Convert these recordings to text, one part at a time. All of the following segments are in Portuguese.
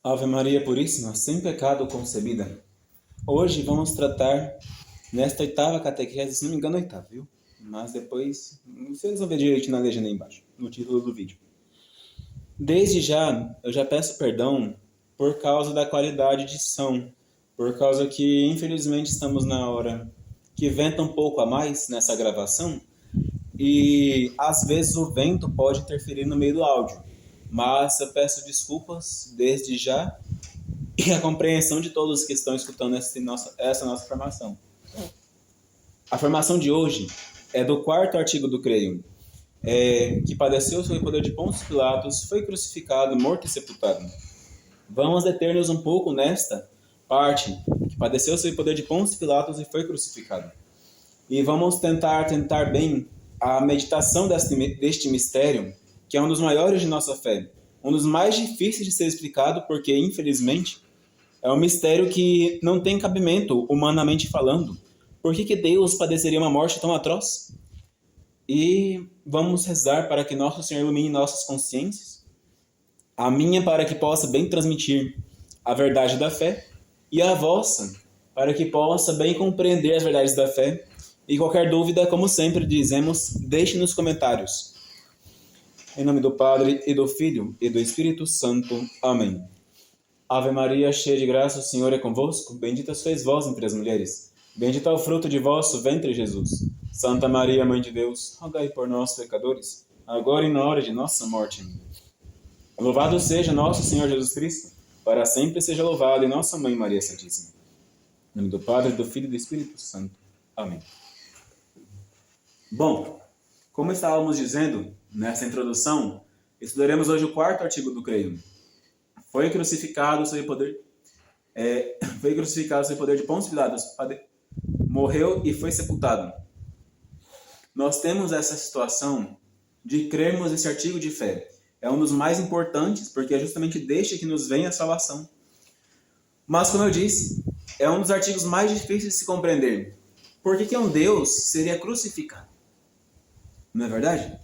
Ave Maria Puríssima, sem pecado concebida. Hoje vamos tratar, nesta oitava catequese, se não me engano, oitava, viu? Mas depois, vocês vão ver direito na legenda aí embaixo, no título do vídeo. Desde já, eu já peço perdão por causa da qualidade de som, por causa que, infelizmente, estamos na hora que venta um pouco a mais nessa gravação e, às vezes, o vento pode interferir no meio do áudio. Mas eu peço desculpas desde já e a compreensão de todos que estão escutando essa nossa formação. A formação de hoje é do quarto artigo do Creio, que padeceu sob o poder de Pôncio Pilatos, foi crucificado, morto e sepultado. Vamos deter-nos um pouco nesta parte, que padeceu sob o poder de Pôncio Pilatos e foi crucificado. E vamos tentar bem a meditação deste mistério, que é um dos maiores de nossa fé, um dos mais difíceis de ser explicado, porque, infelizmente, é um mistério que não tem cabimento, humanamente falando. Por que Deus padeceria uma morte tão atroz? E vamos rezar para que Nosso Senhor ilumine nossas consciências, a minha para que possa bem transmitir a verdade da fé, e a vossa para que possa bem compreender as verdades da fé. E qualquer dúvida, como sempre dizemos, deixe nos comentários. Em nome do Padre, e do Filho, e do Espírito Santo. Amém. Ave Maria, cheia de graça, o Senhor é convosco. Bendita sois vós entre as mulheres. Bendito é o fruto de vosso ventre, Jesus. Santa Maria, Mãe de Deus, rogai por nós, pecadores, agora e na hora de nossa morte. Louvado seja nosso Senhor Jesus Cristo, para sempre seja louvado, e nossa Mãe Maria Santíssima. Em nome do Padre, do Filho e do Espírito Santo. Amém. Bom, como estávamos dizendo nessa introdução, estudaremos hoje o quarto artigo do Creio. Foi crucificado sob o poder de Pôncio Pilatos, morreu e foi sepultado. Nós temos essa situação de crermos esse artigo de fé. É um dos mais importantes, porque é justamente deste que nos vem a salvação. Mas, como eu disse, é um dos artigos mais difíceis de se compreender. Por que um Deus seria crucificado? Não é verdade?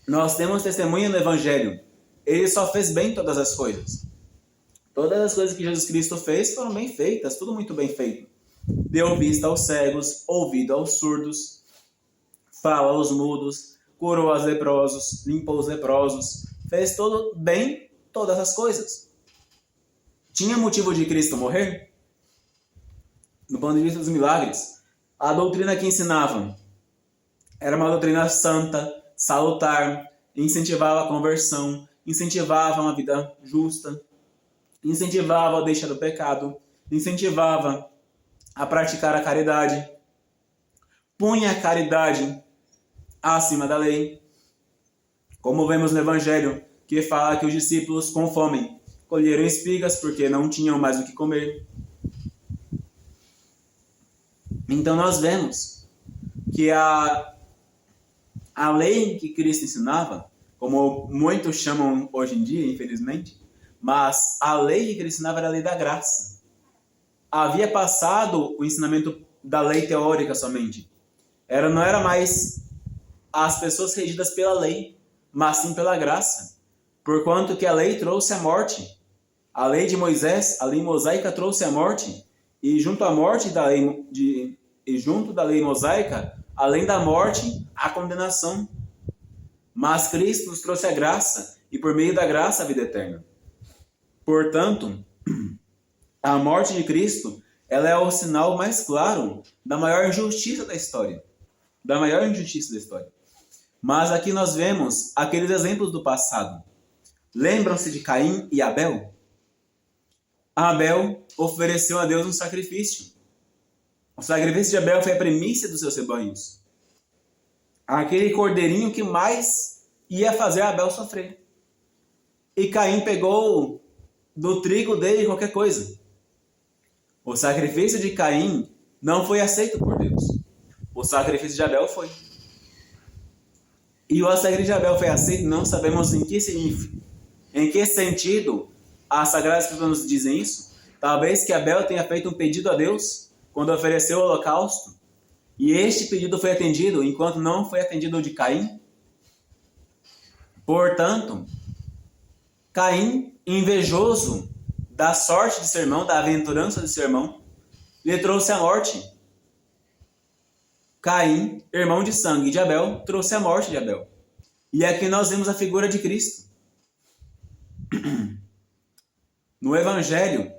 Nós temos testemunha no Evangelho. Ele só fez bem todas as coisas. Todas as coisas que Jesus Cristo fez foram bem feitas, tudo muito bem feito. Deu vista aos cegos, ouvido aos surdos, fala aos mudos, curou os leprosos, limpou os leprosos, fez tudo bem, todas as coisas. Tinha motivo de Cristo morrer? No ponto de vista dos milagres, a doutrina que ensinava era uma doutrina santa, salutar, incentivava a conversão, incentivava uma vida justa, incentivava a deixar do pecado, incentivava a praticar a caridade, punha a caridade acima da lei, como vemos no Evangelho, que fala que os discípulos com fome colheram espigas porque não tinham mais o que comer. Então nós vemos que a lei que Cristo ensinava, como muitos chamam hoje em dia, infelizmente, mas a lei que Cristo ensinava era a lei da graça. Havia passado o ensinamento da lei teórica somente. Não era mais as pessoas regidas pela lei, mas sim pela graça. Porquanto que a lei trouxe a morte. A lei de Moisés, a lei mosaica, trouxe a morte. E junto à morte junto da lei mosaica, além da morte, a condenação. Mas Cristo nos trouxe a graça, e por meio da graça a vida eterna. Portanto, a morte de Cristo, ela é o sinal mais claro da maior injustiça da história. Mas aqui nós vemos aqueles exemplos do passado. Lembram-se de Caim e Abel? Abel ofereceu a Deus um sacrifício. O sacrifício de Abel foi a primícia dos seus rebanhos. Aquele cordeirinho que mais ia fazer Abel sofrer. E Caim pegou do trigo dele qualquer coisa. O sacrifício de Caim não foi aceito por Deus. O sacrifício de Abel foi. E o sacrifício de Abel foi aceito, não sabemos em que sentido as Sagradas Escrituras nos dizem isso. Talvez que Abel tenha feito um pedido a Deus quando ofereceu o holocausto, e este pedido foi atendido, enquanto não foi atendido o de Caim. Portanto, Caim invejoso da sorte de seu irmão, da aventurança de seu irmão, lhe trouxe a morte. Caim, irmão de sangue de Abel, trouxe a morte de Abel. E aqui nós vemos a figura de Cristo. No Evangelho,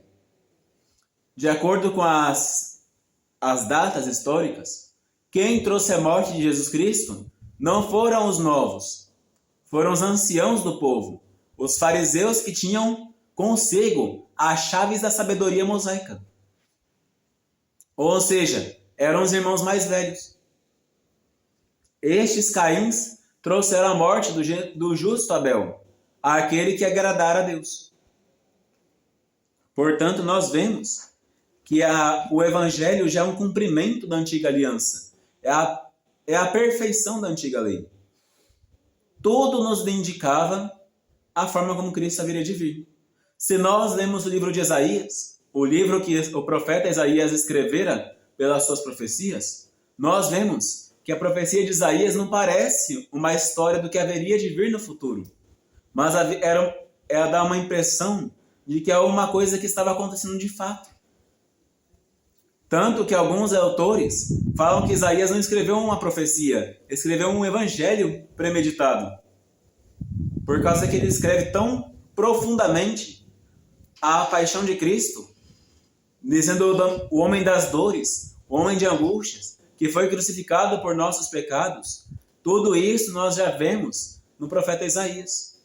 de acordo com as datas históricas, quem trouxe a morte de Jesus Cristo não foram os novos, foram os anciãos do povo, os fariseus que tinham consigo as chaves da sabedoria mosaica. Ou seja, eram os irmãos mais velhos. Estes Caíns trouxeram a morte do justo Abel, aquele que agradara a Deus. Portanto, nós vemos que o Evangelho já é um cumprimento da antiga aliança. É a perfeição da antiga lei. Tudo nos indicava a forma como Cristo haveria de vir. Se nós lemos o livro de Isaías, o livro que o profeta Isaías escrevera pelas suas profecias, nós vemos que a profecia de Isaías não parece uma história do que haveria de vir no futuro, mas ela dá uma impressão de que é uma coisa que estava acontecendo de fato. Tanto que alguns autores falam que Isaías não escreveu uma profecia, escreveu um evangelho premeditado. Por causa que ele escreve tão profundamente a paixão de Cristo, dizendo o homem das dores, o homem de angústias, que foi crucificado por nossos pecados. Tudo isso nós já vemos no profeta Isaías.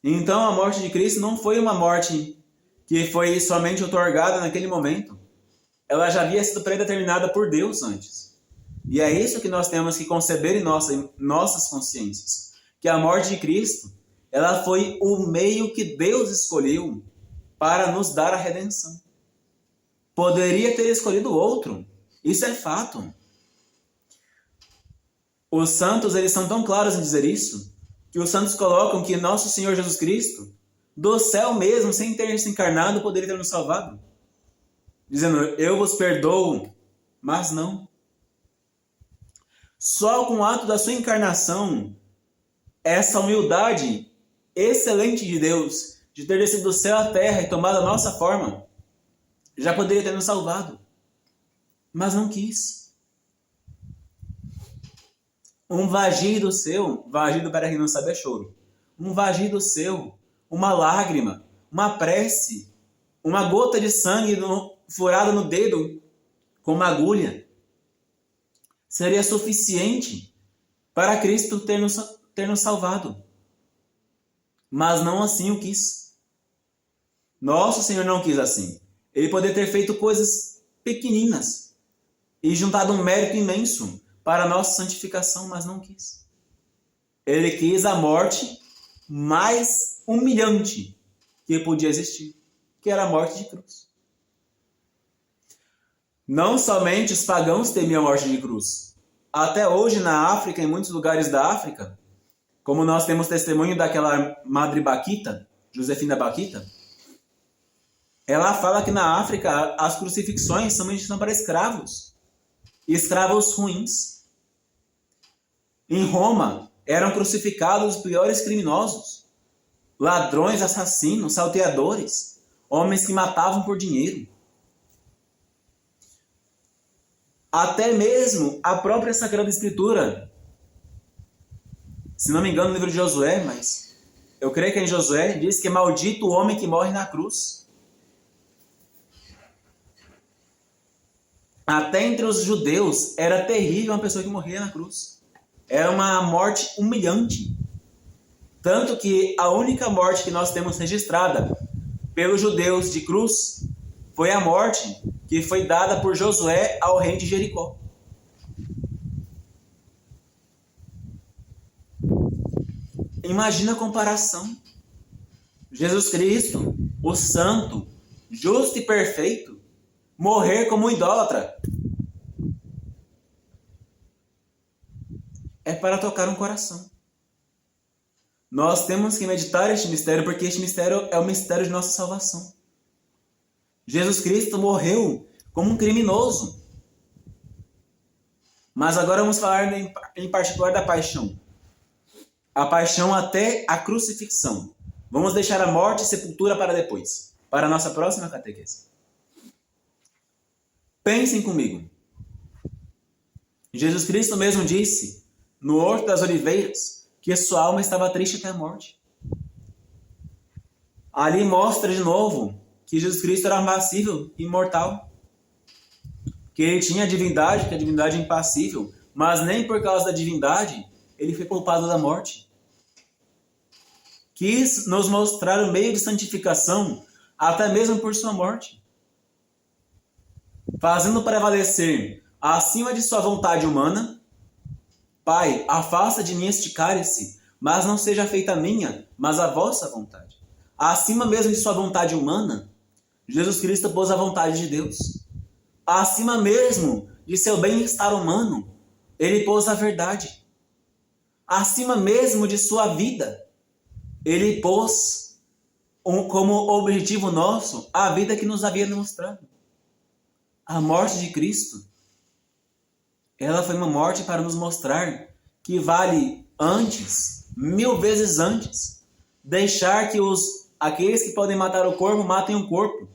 Então a morte de Cristo não foi uma morte que foi somente otorgada naquele momento. Ela já havia sido predeterminada por Deus antes. E é isso que nós temos que conceber em nossas consciências. Que a morte de Cristo, ela foi o meio que Deus escolheu para nos dar a redenção. Poderia ter escolhido outro. Isso é fato. Os santos, eles são tão claros em dizer isso, que os santos colocam que nosso Senhor Jesus Cristo, do céu mesmo, sem ter se encarnado, poderia ter nos salvado. Dizendo, eu vos perdoo, mas não. Só com o ato da sua encarnação, essa humildade excelente de Deus, de ter descido do céu à terra e tomado a nossa forma, já poderia ter nos salvado. Mas não quis. Um vagido seu, vagido para quem não sabe é choro, um vagido seu, uma lágrima, uma prece, uma gota de sangue furada no dedo com uma agulha, seria suficiente para Cristo ter nos salvado. Mas não assim o quis. Nosso Senhor não quis assim. Ele poderia ter feito coisas pequeninas e juntado um mérito imenso para a nossa santificação, mas não quis. Ele quis a morte mais humilhante que podia existir, que era a morte de cruz. Não somente os pagãos temiam a morte de cruz. Até hoje na África, em muitos lugares da África, como nós temos testemunho daquela Madre Baquita, Josefina Baquita, ela fala que na África as crucifixões somente são para escravos. Escravos ruins. Em Roma, eram crucificados os piores criminosos. Ladrões, assassinos, salteadores. Homens que matavam por dinheiro. Até mesmo a própria Sagrada Escritura. Se não me engano, no livro de Josué, mas eu creio que em Josué, diz que é maldito o homem que morre na cruz. Até entre os judeus, era terrível uma pessoa que morria na cruz. Era uma morte humilhante. Tanto que a única morte que nós temos registrada pelos judeus de cruz foi a morte que foi dada por Josué ao rei de Jericó. Imagina a comparação. Jesus Cristo, o santo, justo e perfeito, morrer como um idólatra. É para tocar um coração. Nós temos que meditar este mistério, porque este mistério é o mistério de nossa salvação. Jesus Cristo morreu como um criminoso. Mas agora vamos falar em particular da paixão. A paixão até a crucifixão. Vamos deixar a morte e sepultura para depois, para a nossa próxima catequese. Pensem comigo. Jesus Cristo mesmo disse, no Horto das Oliveiras, que sua alma estava triste até a morte. Ali mostra de novo que Jesus Cristo era impassível e imortal. Que ele tinha a divindade, que a divindade é impassível, mas nem por causa da divindade ele foi poupado da morte. Quis nos mostrar o meio de santificação, até mesmo por sua morte, fazendo prevalecer acima de sua vontade humana. Pai, afasta de mim este cálice, mas não seja feita a minha, mas a vossa vontade. Acima mesmo de sua vontade humana, Jesus Cristo pôs a vontade de Deus. Acima mesmo de seu bem-estar humano, ele pôs a verdade. Acima mesmo de sua vida, ele pôs como objetivo nosso a vida que nos havia demonstrado. A morte de Cristo, ela foi uma morte para nos mostrar que vale antes, 1000 vezes antes, deixar que aqueles que podem matar o corpo, matem o corpo,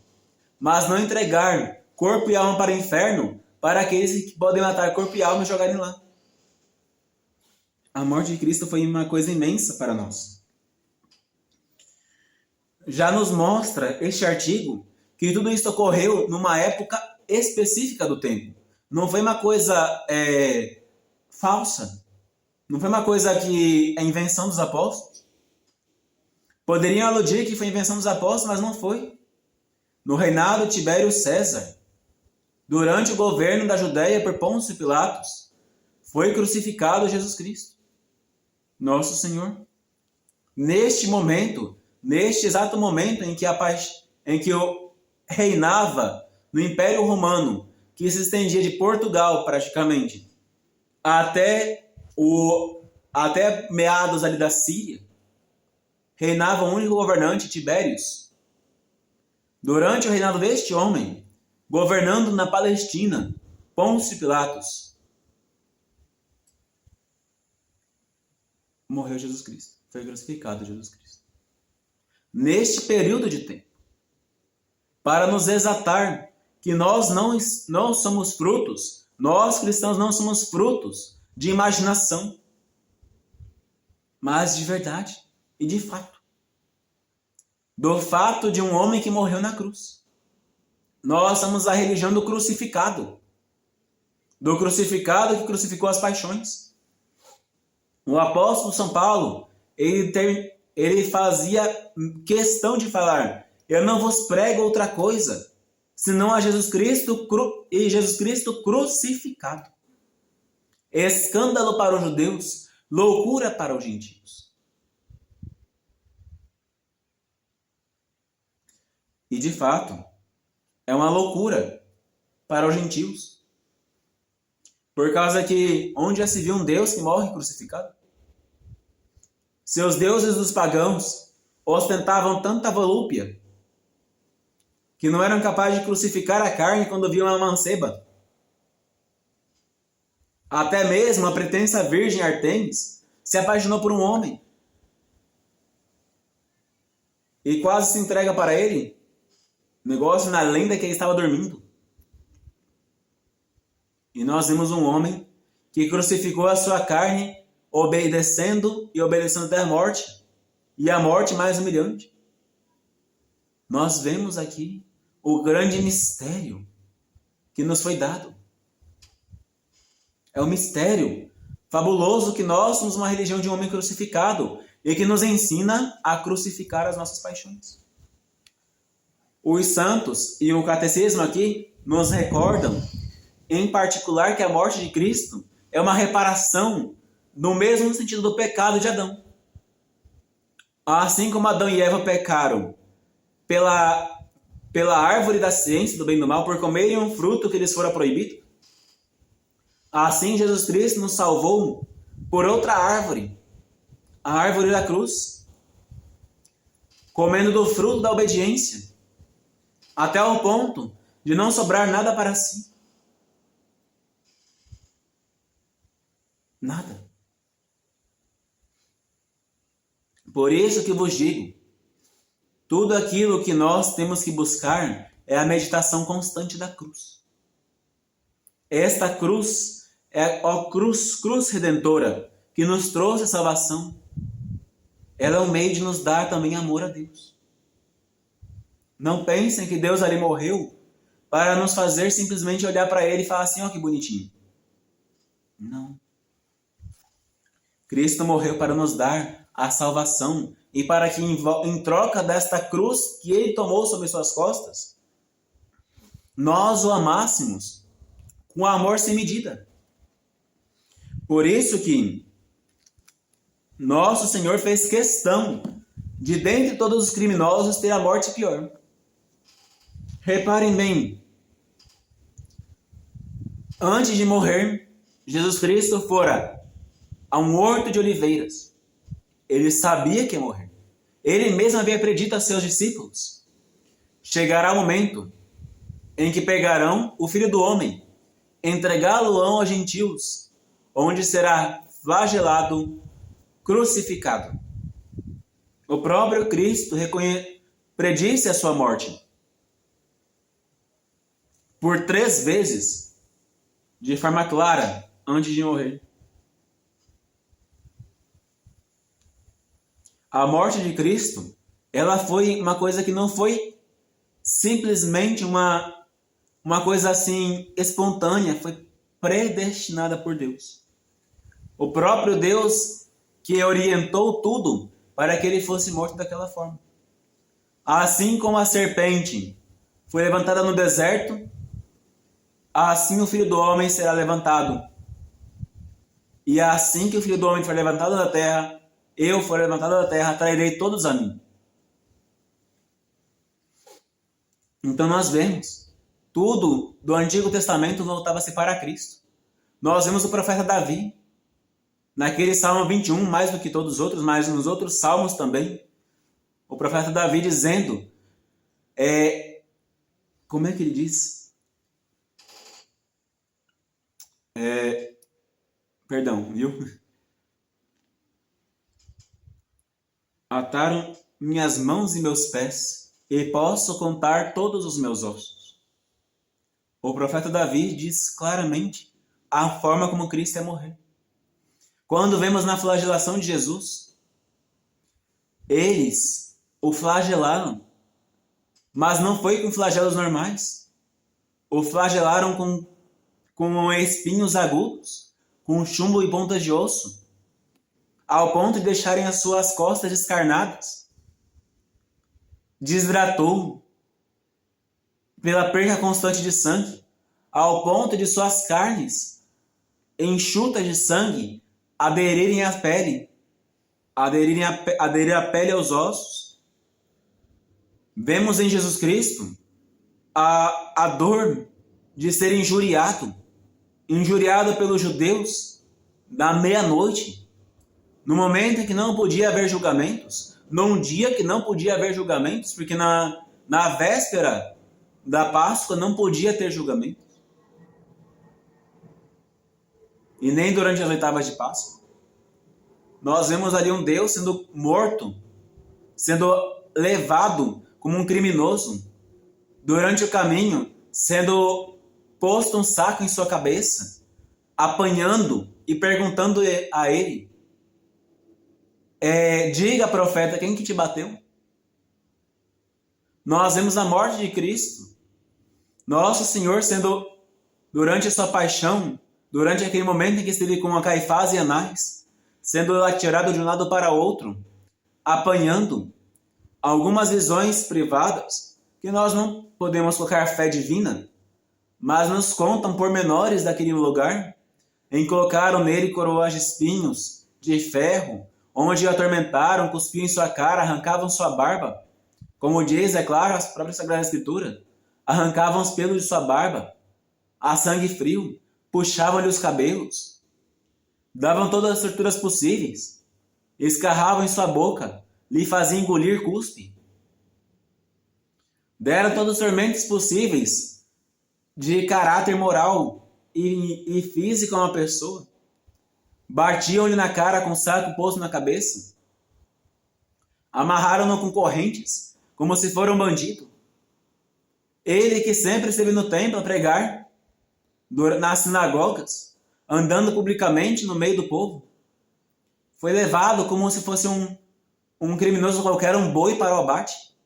mas não entregar corpo e alma para o inferno, para aqueles que podem matar corpo e alma e jogarem lá. A morte de Cristo foi uma coisa imensa para nós. Já nos mostra este artigo que tudo isso ocorreu numa época específica do tempo. Não foi uma coisa falsa. Não foi uma coisa que é invenção dos apóstolos. Poderiam aludir que foi invenção dos apóstolos, mas não foi. No reinado de Tibério César, durante o governo da Judéia por Pôncio Pilatos, foi crucificado Jesus Cristo, nosso Senhor. Neste momento, neste exato momento em que eu reinava no Império Romano, que se estendia de Portugal praticamente até meados ali da Síria, reinava o único governante, Tibérios. Durante o reinado deste homem, governando na Palestina, Pôncio Pilatos, morreu Jesus Cristo. Foi crucificado Jesus Cristo. Neste período de tempo, para nos exatar que nós não somos frutos, nós cristãos não somos frutos de imaginação, mas de verdade e de fato. Do fato de um homem que morreu na cruz. Nós somos a religião do crucificado. Do crucificado que crucificou as paixões. O apóstolo São Paulo, ele fazia questão de falar: eu não vos prego outra coisa, senão a Jesus Cristo e Jesus Cristo crucificado. Escândalo para os judeus, loucura para os gentios. E de fato, é uma loucura para os gentios. Por causa que onde já se viu um Deus que morre crucificado? Seus deuses dos pagãos ostentavam tanta volúpia que não eram capazes de crucificar a carne quando viam uma manceba. Até mesmo a pretensa virgem Artemis se apaixonou por um homem e quase se entrega para ele. Negócio na lenda que ele estava dormindo. E nós vimos um homem que crucificou a sua carne, obedecendo até a morte. E a morte mais humilhante. Nós vemos aqui o grande mistério que nos foi dado. É um mistério fabuloso que nós somos uma religião de um homem crucificado e que nos ensina a crucificar as nossas paixões. Os santos e o catecismo aqui nos recordam, em particular, que a morte de Cristo é uma reparação no mesmo sentido do pecado de Adão. Assim como Adão e Eva pecaram pela árvore da ciência do bem e do mal, por comerem um fruto que lhes fora proibido, assim Jesus Cristo nos salvou por outra árvore, a árvore da cruz, comendo do fruto da obediência, até o ponto de não sobrar nada para si. Nada. Por isso que vos digo, Tudo aquilo que nós temos que buscar é a meditação constante da cruz. Esta cruz é a cruz redentora que nos trouxe a salvação. Ela é um meio de nos dar também amor a Deus. Não pensem que Deus ali morreu para nos fazer simplesmente olhar para Ele e falar assim, ó, que bonitinho. Não. Cristo morreu para nos dar a salvação e para que em troca desta cruz que Ele tomou sobre suas costas, nós o amássemos com amor sem medida. Por isso que nosso Senhor fez questão de, dentre todos os criminosos, ter a morte pior. Reparem bem, antes de morrer, Jesus Cristo fora a um horto de oliveiras. Ele sabia que ia morrer. Ele mesmo havia predito a seus discípulos: chegará o momento em que pegarão o Filho do Homem, entregá-lo-ão aos gentios, onde será flagelado, crucificado. O próprio Cristo predisse a sua morte. Por 3 vezes, de forma clara, antes de morrer. A morte de Cristo, ela foi uma coisa que não foi simplesmente uma coisa assim espontânea, foi predestinada por Deus. O próprio Deus que orientou tudo para que ele fosse morto daquela forma. Assim como a serpente foi levantada no deserto, assim o Filho do Homem será levantado. E assim que o Filho do Homem for levantado da terra, eu for levantado da terra, atrairei todos a mim. Então nós vemos, tudo do Antigo Testamento voltava-se para Cristo. Nós vemos o profeta Davi, naquele Salmo 21, mais do que todos os outros, mas nos outros salmos também, o profeta Davi dizendo, como é que ele diz? Perdão, viu? Ataram minhas mãos e meus pés, e posso contar todos os meus ossos. O profeta Davi diz claramente a forma como Cristo ia morrer. Quando vemos na flagelação de Jesus, eles o flagelaram, mas não foi com flagelos normais. O flagelaram com espinhos agudos, com chumbo e pontas de osso, ao ponto de deixarem as suas costas descarnadas. Desidratou pela perda constante de sangue, ao ponto de suas carnes, enxutas de sangue, aderirem à pele, aderir a pele aos ossos. Vemos em Jesus Cristo a dor de ser injuriado pelos judeus na meia-noite, no momento em que não podia haver julgamentos, num dia que não podia haver julgamentos, porque na véspera da Páscoa não podia ter julgamento. E nem durante as oitavas de Páscoa. Nós vemos ali um Deus sendo morto, sendo levado como um criminoso, durante o caminho, sendo posto um saco em sua cabeça, apanhando e perguntando a ele, diga, profeta, quem que te bateu? Nós vemos a morte de Cristo, nosso Senhor sendo, durante a sua paixão, durante aquele momento em que esteve com Caifás e Anás, sendo atirado de um lado para outro, apanhando algumas visões privadas, que nós não podemos colocar fé divina, mas nos contam pormenores daquele lugar, em que colocaram nele coroas de espinhos, de ferro, onde o atormentaram, cuspiam em sua cara, arrancavam sua barba. Como diz, é claro, a própria Sagrada Escritura, arrancavam os pelos de sua barba, a sangue frio, puxavam-lhe os cabelos, davam todas as torturas possíveis, escarravam em sua boca, lhe faziam engolir cuspe. Deram todos os tormentos possíveis de caráter moral e físico a uma pessoa. Batiam-lhe na cara com um saco posto na cabeça. Amarraram-no com correntes como se for um bandido. Ele que sempre esteve no templo a pregar, nas sinagogas, andando publicamente no meio do povo, foi levado como se fosse um criminoso qualquer, um boi para o abate.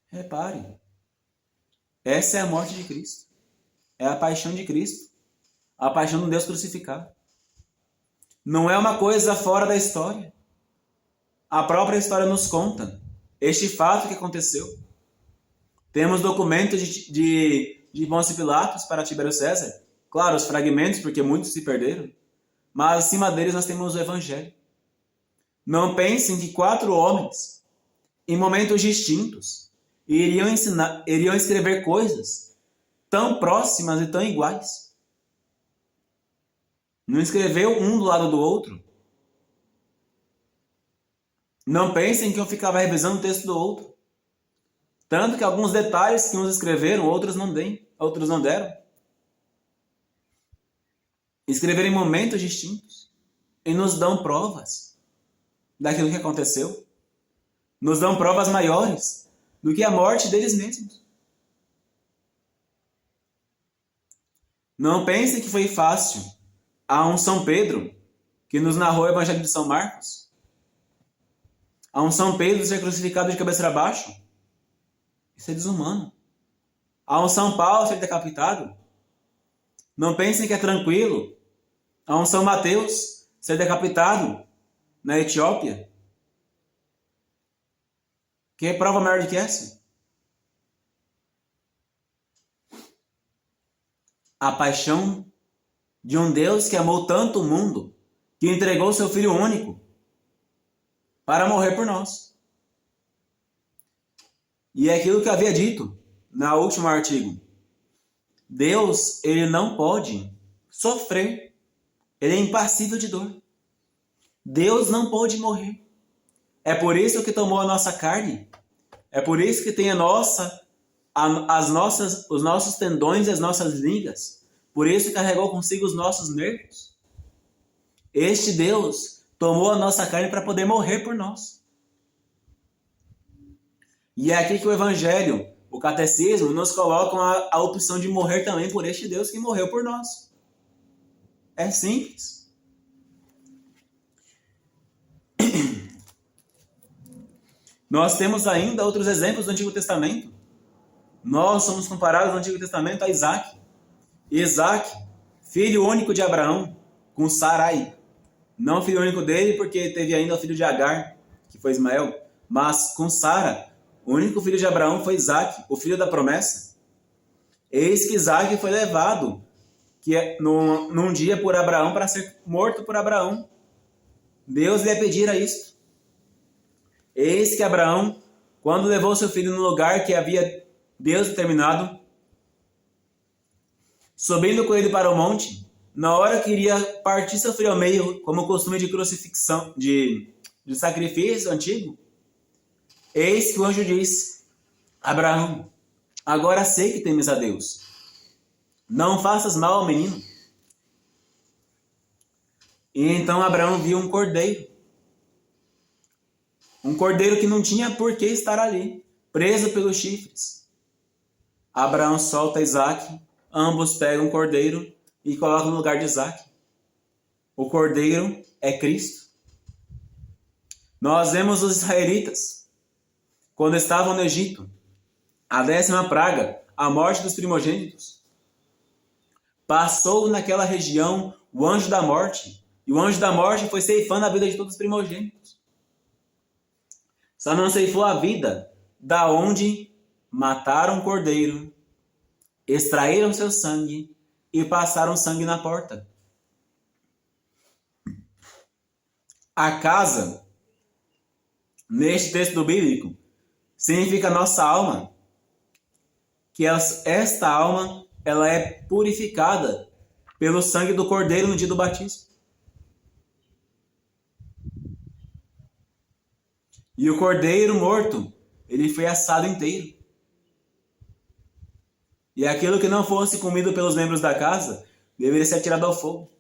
Repare, essa é a morte de Cristo. É a paixão de Cristo. A paixão de Deus crucificado. Não é uma coisa fora da história. A própria história nos conta este fato que aconteceu. Temos documentos de Pôncio Pilatos para Tibério César. Claro, os fragmentos, porque muitos se perderam. Mas acima deles nós temos o Evangelho. Não pensem que 4 homens, em momentos distintos, iriam escrever coisas tão próximas e tão iguais. Não escreveu um do lado do outro. Não pensem que eu ficava revisando o texto do outro. Tanto que alguns detalhes que uns escreveram, outros não deram. Escreveram em momentos distintos e nos dão provas daquilo que aconteceu. Nos dão provas maiores do que a morte deles mesmos. Não pensem que foi fácil a um São Pedro que nos narrou o Evangelho de São Marcos. A um São Pedro ser crucificado de cabeça para baixo. Isso é desumano. A um São Paulo ser decapitado. Não pensem que é tranquilo. A um São Mateus ser decapitado na Etiópia. Que prova maior do que essa? A paixão de um Deus que amou tanto o mundo, que entregou seu Filho único para morrer por nós. E é aquilo que eu havia dito no último artigo. Deus, ele não pode sofrer. Ele é impassível de dor. Deus não pode morrer. É por isso que tomou a nossa carne. É por isso que tem os nossos tendões e as nossas ligas. Por isso carregou consigo os nossos nervos. Este Deus tomou a nossa carne para poder morrer por nós. E é aqui que o Evangelho, o Catecismo, nos colocam a opção de morrer também por este Deus que morreu por nós. É simples. Nós temos ainda outros exemplos do Antigo Testamento. Nós somos comparados no Antigo Testamento a Isaac. Isaac, filho único de Abraão, com Sarai. Não filho único dele, porque teve ainda o filho de Agar, que foi Ismael. Mas com Sara, o único filho de Abraão foi Isaac, o filho da promessa. Eis que Isaac foi levado num dia por Abraão para ser morto por Abraão. Deus lhe pedir isso. Eis que Abraão, quando levou seu filho no lugar que havia Deus determinado, subindo com ele para o monte, na hora que iria partir seu filho ao meio, como costume de crucifixão, de sacrifício antigo, eis que o anjo disse: Abraão, agora sei que temes a Deus. Não faças mal ao menino. E então Abraão viu um cordeiro. Um cordeiro que não tinha por que estar ali, preso pelos chifres. Abraão solta Isaac, ambos pegam o cordeiro e colocam no lugar de Isaac. O cordeiro é Cristo. Nós vemos os israelitas, quando estavam no Egito, a 10ª praga, a morte dos primogênitos. Passou naquela região o anjo da morte, e o anjo da morte foi ceifando a vida de todos os primogênitos. Só não ceifou a vida da onde mataram o cordeiro, extraíram seu sangue e passaram sangue na porta. A casa, neste texto bíblico, significa nossa alma, que esta alma ela é purificada pelo sangue do cordeiro no dia do batismo. E o cordeiro morto, ele foi assado inteiro. E aquilo que não fosse comido pelos membros da casa, deveria ser atirado ao fogo.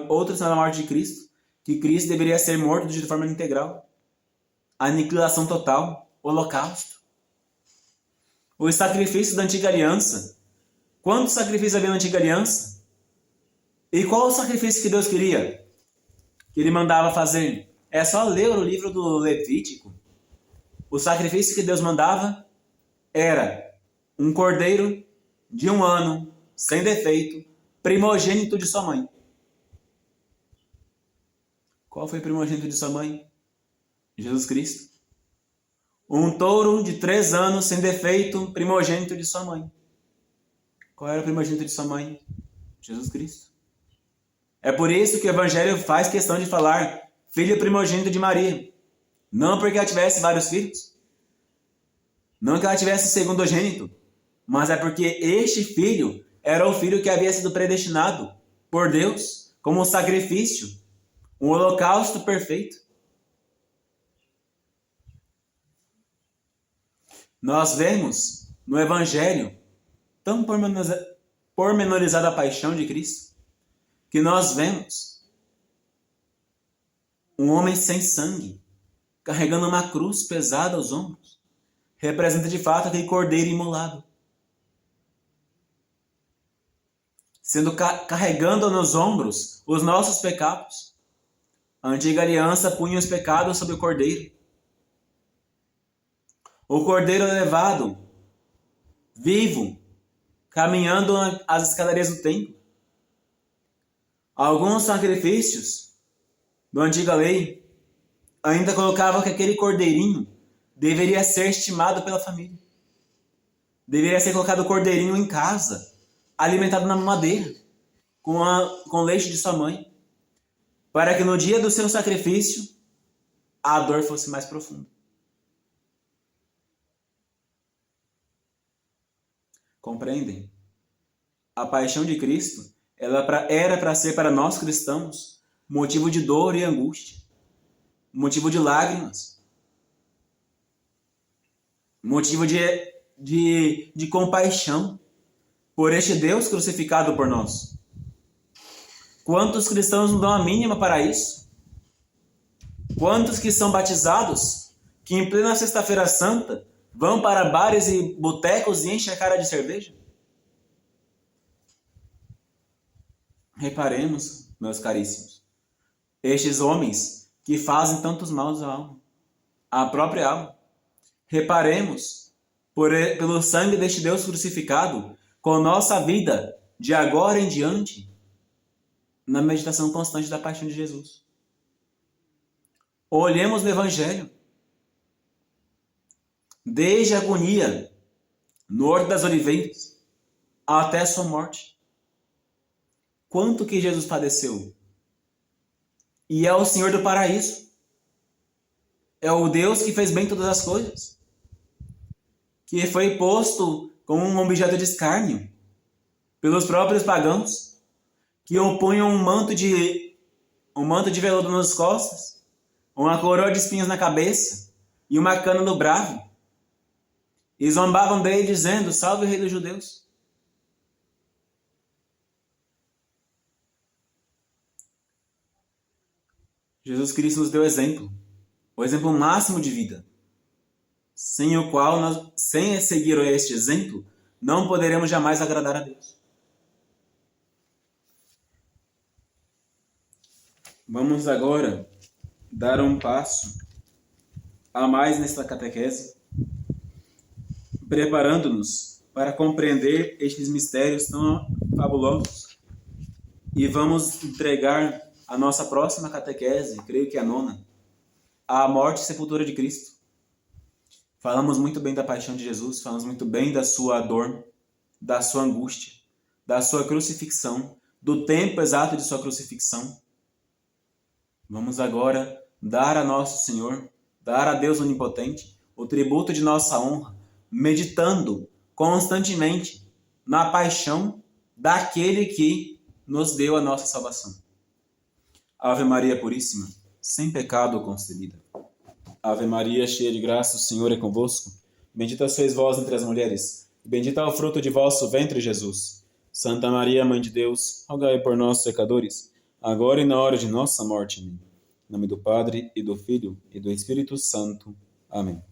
Outro sinal da morte de Cristo que Cristo deveria ser morto de forma integral. Aniquilação total, holocausto. Os sacrifícios da antiga aliança. Quantos sacrifícios havia na antiga aliança? E qual o sacrifício que Deus queria? Que ele mandava fazer? É só ler o livro do Levítico. O sacrifício que Deus mandava era um cordeiro de 1 ano, sem defeito, primogênito de sua mãe. Qual foi o primogênito de sua mãe? Jesus Cristo. Um touro de 3 anos, sem defeito, primogênito de sua mãe. Qual era o primogênito de sua mãe? Jesus Cristo. É por isso que o Evangelho faz questão de falar filho primogênito de Maria. Não porque ela tivesse vários filhos. Não que ela tivesse segundogênito. Mas é porque este filho era o filho que havia sido predestinado por Deus como um sacrifício, um holocausto perfeito. Nós vemos no Evangelho tão pormenorizada a paixão de Cristo, que nós vemos um homem sem sangue, carregando uma cruz pesada aos ombros, representa de fato aquele cordeiro imolado, carregando nos ombros os nossos pecados. A antiga aliança punha os pecados sobre o cordeiro. O cordeiro é levado vivo, caminhando as escadarias do templo. Alguns sacrifícios da antiga lei ainda colocavam que aquele cordeirinho deveria ser estimado pela família. Deveria ser colocado o cordeirinho em casa, alimentado na mamadeira, com leite de sua mãe, para que no dia do seu sacrifício a dor fosse mais profunda. Compreendem? A paixão de Cristo era para ser para nós cristãos motivo de dor e angústia, motivo de lágrimas, motivo de compaixão por este Deus crucificado por nós. Quantos cristãos não dão a mínima para isso? Quantos que são batizados, que em plena Sexta-feira Santa vão para bares e botecos e enchem a cara de cerveja? Reparemos, meus caríssimos, estes homens que fazem tantos maus à própria alma. Reparemos, pelo sangue deste Deus crucificado, com nossa vida, de agora em diante, na meditação constante da paixão de Jesus. Olhemos no Evangelho. Desde a agonia no Horto das Oliveiras até a sua morte. Quanto que Jesus padeceu? E é o Senhor do paraíso. É o Deus que fez bem todas as coisas. Que foi posto como um objeto de escárnio pelos próprios pagãos, que opunham um manto de veludo nas costas, uma coroa de espinhos na cabeça e uma cana no bravo. E zombavam dele dizendo: salve o rei dos judeus. Jesus Cristo nos deu exemplo, o exemplo máximo de vida, sem o qual, sem seguir este exemplo, não poderemos jamais agradar a Deus. Vamos agora dar um passo a mais nesta catequese, preparando-nos para compreender estes mistérios tão fabulosos. E vamos entregar a nossa próxima catequese, creio que é a 9ª, a morte e sepultura de Cristo. Falamos muito bem da paixão de Jesus, falamos muito bem da sua dor, da sua angústia, da sua crucifixão, do tempo exato de sua crucifixão. Vamos agora dar a nosso Senhor, dar a Deus Onipotente, o tributo de nossa honra, meditando constantemente na paixão daquele que nos deu a nossa salvação. Ave Maria Puríssima, sem pecado concebida. Ave Maria, cheia de graça, o Senhor é convosco. Bendita sois vós entre as mulheres, e bendito é o fruto de vosso ventre, Jesus. Santa Maria, Mãe de Deus, rogai por nós, pecadores, agora e na hora de nossa morte. Amém. Em nome do Padre, e do Filho, e do Espírito Santo. Amém.